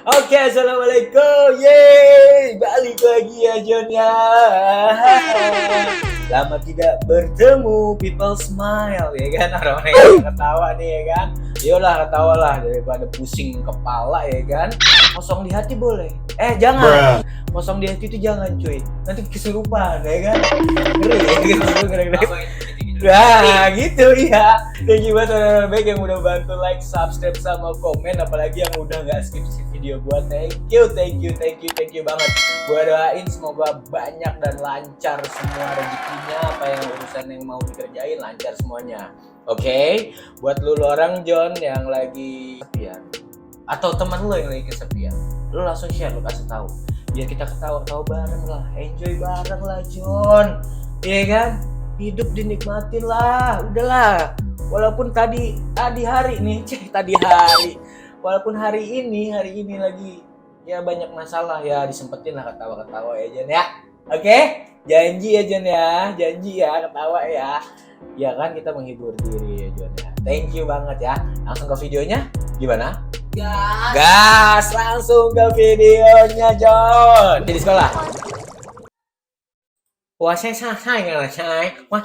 Oke, assalamualaikum. Yeay, balik lagi ya John ya. Lama tidak bertemu, people smile ya kan, orang-orang yang ketawa nih ya kan. Yolah ketawalah daripada pusing kepala ya kan. Kosong di hati boleh. Jangan. Kosong di hati itu jangan cuy. Nanti kesurupan ya kan. Ngeri ya gitu. Nah gitu ya. Thank you buat orang-orang baik yang udah bantu like, subscribe, sama komen. Apalagi yang udah gak skip video gua. Thank you banget. Gua doain semoga banyak dan lancar semua rezekinya. Apa yang urusan yang mau dikerjain lancar semuanya. Oke, buat lu orang John yang lagi kesepian atau teman lu yang lagi kesepian, lu langsung share, lu kasih tahu biar kita ketawa-tawa bareng lah, enjoy bareng lah John. Iya kan? Hidup dinikmatin lah, udahlah. Walaupun tadi hari nih, walaupun hari ini lagi ya banyak masalah ya, disempetin lah ketawa-ketawa ya Jan ya. Oke? Janji ya Jan ya, janji ya ketawa ya. Ya kan kita menghibur diri ya Jan ya. Thank you banget ya. Langsung ke videonya, gimana? Gas, langsung ke videonya John. Di sekolah. 我先上菜了菜，我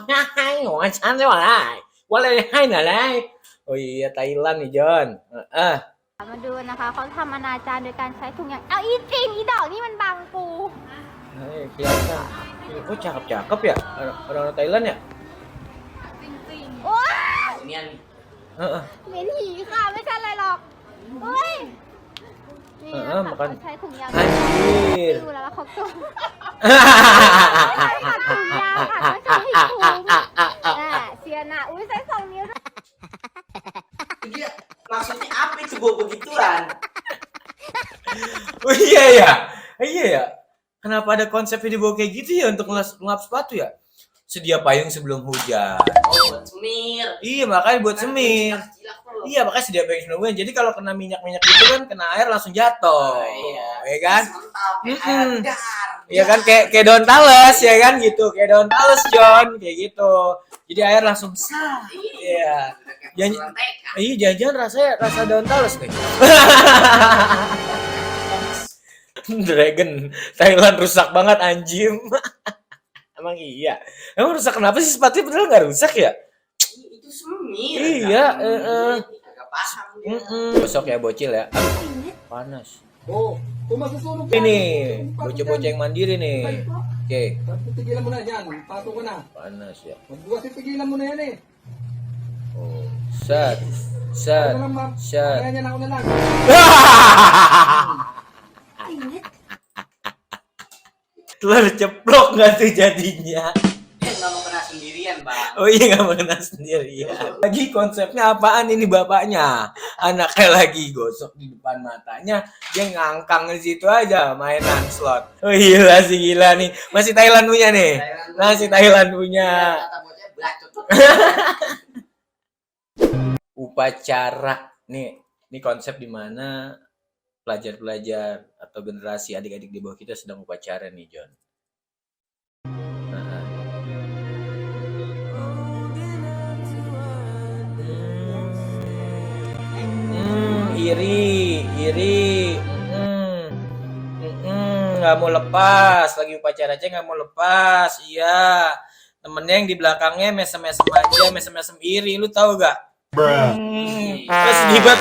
餐就来，我เลยให้หน่อยเลย Oh iya Thailand nih John. มาดูนะคะเขาทำอนาจารโดยการใช้ถุงยางเอาอีจริงอีดอกนี่มันบังปู Kelihatan. Oh cakep ya orang Thailand ya. โอ๊ย Ini เหม็นหีค่ะไม่ใช่อะไรหรอกเฮ้ยนี่นะคะเขาใช้ถุงยาง Anjir. ดูแล้วว่าเขาจมไม่ใช่ค่ะถุงยางค่ะไม่ใช่ถุงเชียร์นะอุ้ยใช้2 นิ้วด้วย dia maksudnya apa itu bawa begituan? Oh iya ya. Kenapa ada konsep dibawa kayak gitu ya untuk ngelap sepatu ya? Sedia payung sebelum hujan. Oh, buat semir. Iya makanya buat semir. Iya makanya sedia payung sebelum hujan. Jadi kalau kena minyak gitu kan, kena air langsung jatuh. Ya kan? Iya kan kayak daun tales ya kan gitu. Kayak daun tales John kayak gitu. Jadi air langsung sah. Iya. Jangan rasa daun tales nih. Dragon Thailand rusak banget anjim. Emang iya. Emang rusak kenapa sih sepatunya padahal nggak rusak ya? Itu semir. Iya. Agak paham dia. Besok ya bocil ya. Panas. Oh, kung masusunog Ini bocah-bocah yang mandiri nih. Oke. tigilan mo na dyan. Pato ka na. Panas ya. Magbukas tigilan mo na yan eh. Oh, set. Kaya niya na ako na lang. Telur ceplok nggak tuh jadinya? Nggak mau kena sendirian, Bang. Oh iya nggak mau kena sendirian. Lagi konsepnya apaan ini bapaknya? Anaknya lagi gosok di depan matanya, dia ngangkang di situ aja mainan slot. Oh iya sih gila nih. Masih Thailand punya nih. Masih Thailand punya. Kata bocah bacot. Upacara nih konsep di mana pelajar-pelajar atau generasi adik-adik di bawah kita sedang upacara nih John. Iri, nggak mau lepas, lagi upacara aja nggak mau lepas, iya. Temennya yang di belakangnya mesem-mesem aja, mesem-mesem iri, lu tahu gak?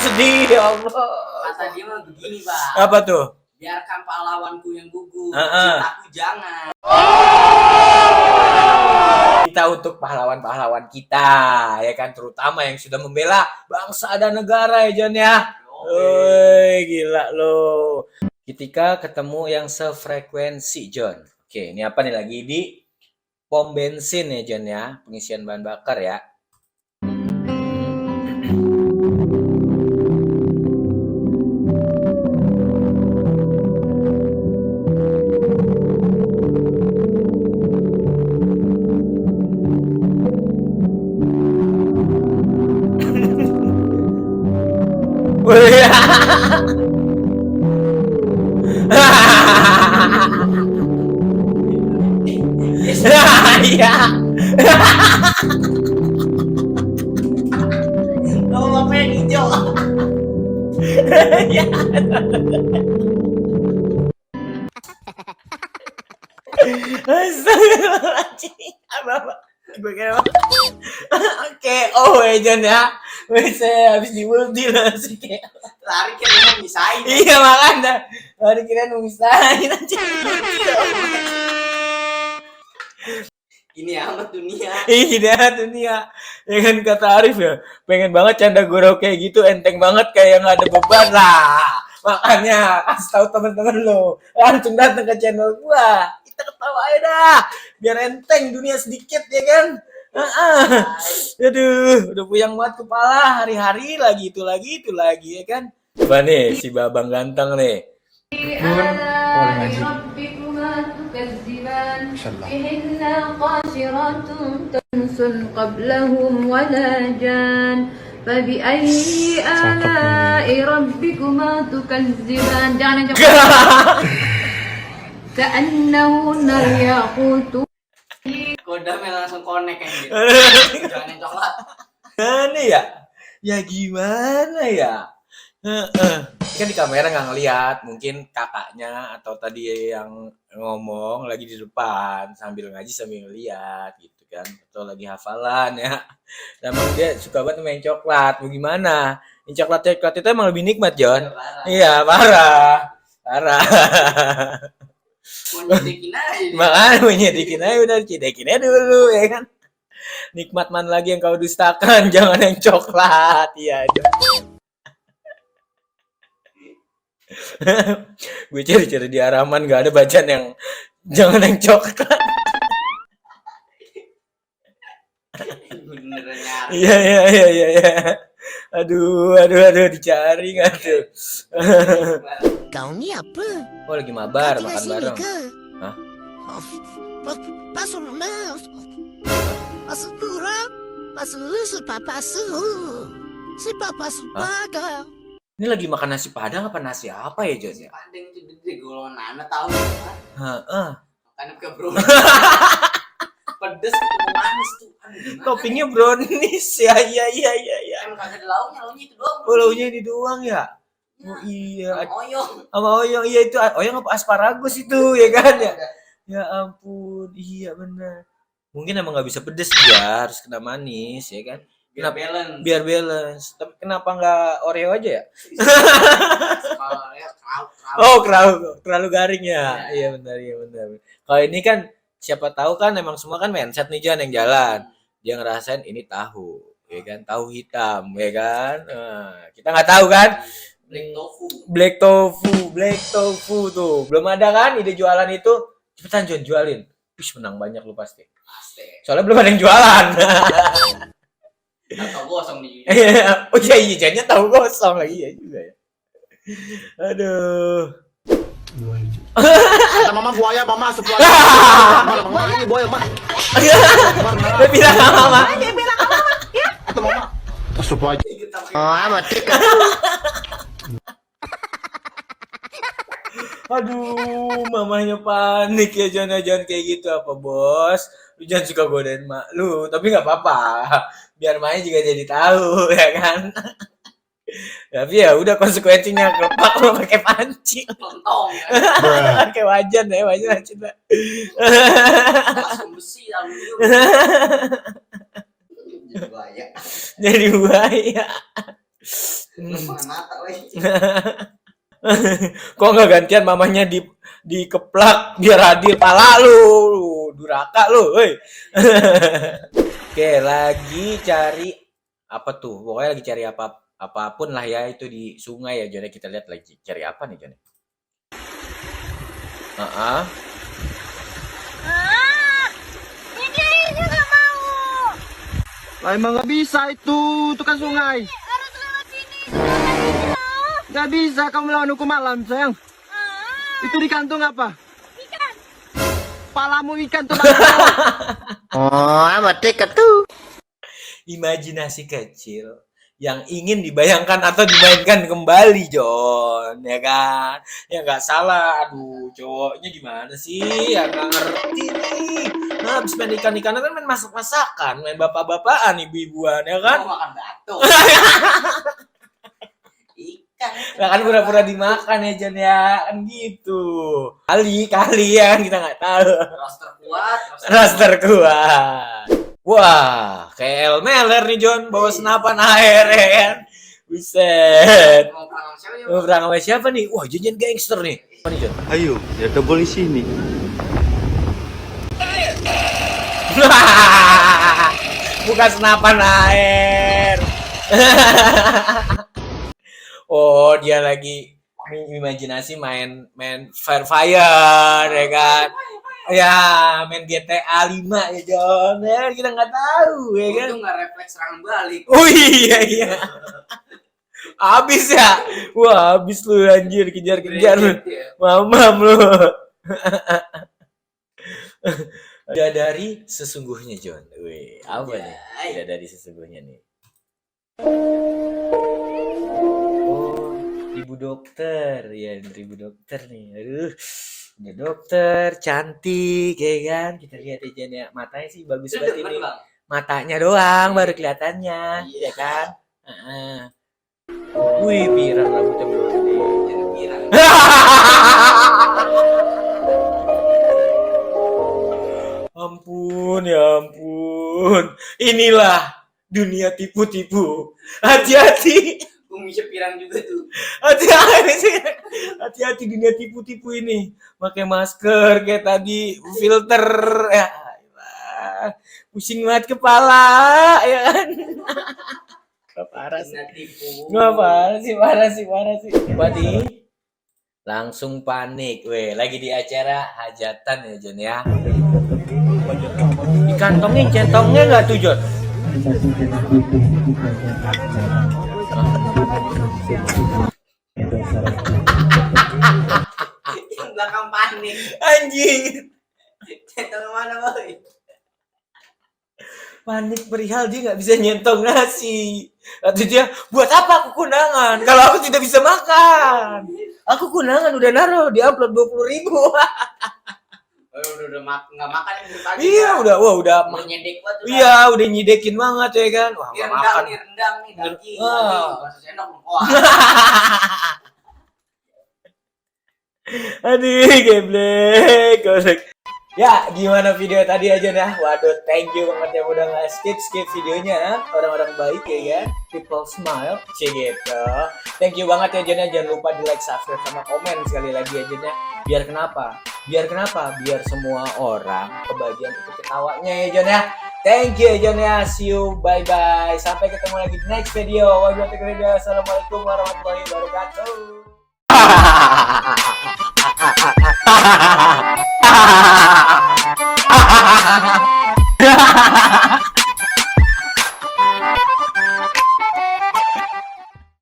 Sedih ya Allah. Kata dia mah begini, Bang. Apa tuh? Biarkan pahlawanku yang gugur, Heeh. cintaku jangan. Kita untuk pahlawan-pahlawan kita, ya kan, terutama yang sudah membela bangsa dan negara ya John ya. Woi, gila lo. Ketika ketemu yang sefrekuensi John. Oke, ini apa nih lagi di pom bensin ya John ya, pengisian bahan bakar ya. Iya. Oh, apa yang hijau? Ya. Astagfirullahaladzim. Apa? Gue kira oke, oh Jon ya. Saya habis di multi langsung kayak Lari kira mau misahin. iya makanya. Lari kira misahin aja. Ini amat dunia. Iya dunia. Ya kan kata Arif ya, pengen banget canda gurau kayak gitu, enteng banget kayak nggak ada beban lah. Makanya kasih tahu teman-teman lo, langsung datang ke channel gua. Kita ketawa aja dah, biar enteng dunia sedikit ya kan. Aduh, udah puyeng banget kepala, hari-hari lagi itu lagi ya kan. Coba nih si Babang ganteng nih. آلاء ربكما تكذبان فيهن قاصرات طرف قبلهم ولا جان فبأي آلاء ربكما تكذبان jangan كأنهن الياقوت Kodamnya langsung connect kayak gitu. Jangan yang coklat. Gimana ya? Ya gimana ya? Kan di kamera nggak ngeliat, mungkin kakaknya atau tadi yang ngomong lagi di depan sambil ngaji sambil ngeliat gitu kan, atau lagi hafalan ya. Emang dia suka banget main coklat, mau gimana? Yang coklat itu emang lebih nikmat Jon. Iya parah. Mau nyedekin aja. Makanya menyedikin aja udah cidekin aja dulu ya kan. Nikmat mana lagi yang kau dustakan, jangan yang coklat. Iya. Gue cari-cari di halaman gak ada bacaan yang jangan yang coklat. Beneran nyari. Iya. Aduh dicari nggak tuh? Kau ni apa? Oh lagi mabar Kau tinggal makan sini bareng. ke? Hah? Pasal mas. Pasal kurang. Pasal sepapa su. Sepapa sepaga. Ini lagi makan nasi padang apa nasi apa ya Jon? Padang itu gede golongan anak tahu. Heeh. Makannya pakai bro. Pedes ketemu manis tuh. Toppingnya brownies ya. Emang kagak ada launya itu doang. Oh launya ini doang ya? Oh iya. Oyong. Sama oyong iya itu oyong apa asparagus itu ya kan ya? Ya ampun iya benar. Mungkin emang nggak bisa pedes ya, harus kena manis ya kan? Biar balance. Tapi kenapa nggak Oreo aja ya? Oh terlalu garing ya. Iya benar. Kalau ini kan siapa tahu kan emang semua kan mindset nih Jon yang jalan. Dia ngerasain ini tahu, ya kan? Tahu hitam, ya kan? Kita nggak tahu kan? Black tofu tuh. Belum ada kan ide jualan itu? Cepetan Jon jualin. Wih menang banyak lu pasti. Soalnya belum ada yang jualan. Tahu gosong nih. Oh iya jadinya tahu gosong lagi ya juga ya. Aduh. Kata mama buaya, mama masuk buaya. Mama ini buaya, mama. Dia bilang sama mama. Ya. Kata mama. Masuk buaya. Oh amat. Aduh, mamanya panik ya jangan kayak gitu apa bos. Lu jangan suka godain mak lu, tapi nggak apa-apa. Biar mamanya juga jadi tahu ya kan. Tapi ya udah konsekuensinya kelepak lo pakai panci. Lontong. Pakai wajan coba. Langsung besi aluminium. Jadi buaya. Lepas mata weh. Kok nggak gantian mamanya dikeplak biar adil pala lu duraka lu, woi. Oke, lagi cari apa tuh? Pokoknya lagi cari apapun lah ya itu di sungai ya Jon. Kita lihat lagi cari apa nih Jon? Ini nggak mau. Lah emang nggak bisa itu kan sungai. Harus lewat sini. Nggak bisa kamu melawan hukum alam sayang. Itu di kantung apa? Ikan. Palamu ikan tuh. Oh amat dekat tuh. Imajinasi kecil yang ingin dibayangkan atau dimainkan kembali Jon, ya kan? Ya nggak salah. Aduh cowoknya gimana sih? Ya nggak ngerti nih. Nah, habis main ikan-ikanan kan main masak-masakan, main bapak-bapakan, ibu-ibuan ya kan? Mau makan batu. Nah, kan pura-pura dimakan ya Jon ya, kan gitu. Kali ya kita nggak tahu. Roster kuat. Wah, kayak Elmeler nih Jon, bawa senapan air ya kan. Buset. Mau perang sama siapa nih? Wah, Jon gangster nih. Apa nih Jon? Ayo, ya ke polisi nih. Bukan senapan air. Oh, dia lagi imajinasi main fire ya kan. Ya, main GTA 5 ya Jon. Ya, kita nggak tahu ya kan. Itu nggak refleks serangan balik. Oh iya. Habis ya. Wah, habis lu anjir kejar-kejar lu. Mamam lu. Bidadari sesungguhnya Jon. Wih, apa nih? Bidadari sesungguhnya nih. Oh, ibu dokter. Ya, ibu dokter nih. Aduh. Udah dokter, cantik ya kan. Kita lihat aja nih, matanya sih bagus banget ini. Matanya doang baru kelihatannya, ya kan? Wih, pirang rambutnya belum gede. Ampun, ya ampun. Inilah dunia tipu-tipu. Hati-hati. Umi pirang juga tuh. Hati-hati dunia tipu-tipu ini. Pakai masker kayak tadi, filter ya. Pusing banget kepala ya kan. Parah sih. Parah sih. Wadi langsung panik. Weh, lagi di acara hajatan ya Jon ya. Dikantongin centongnya enggak tuh Jon? Yang belakang panik. Anjing. Centang mana boy? Panik perihal dia nggak bisa nyentong nasi. Atau dia buat apa aku kunangan kalau aku tidak bisa makan? Aku kunangan udah naruh di upload 20.000. Udah nggak makan yang tadi. Iya udah nyedek banget. Iya udah nyidekin banget ya kan. Wah Ini nggak makan. rendang nih daging. Bahasa sendok. Wah. Aduh geblek. Ya, gimana video tadi aja nah? Waduh, thank you banget yang udah nge-skip videonya. Orang-orang baik ya kan? People smile, gitu. Thank you banget ya Jon ya. Jangan lupa di like, subscribe, sama komen sekali lagi ya Jon ya. Biar kenapa? Biar semua orang kebagian ikut ketawanya ya Jon ya. Thank you Jon ya. See you, bye-bye. Sampai ketemu lagi di next video. Wassalamualaikum warahmatullahi wabarakatuh.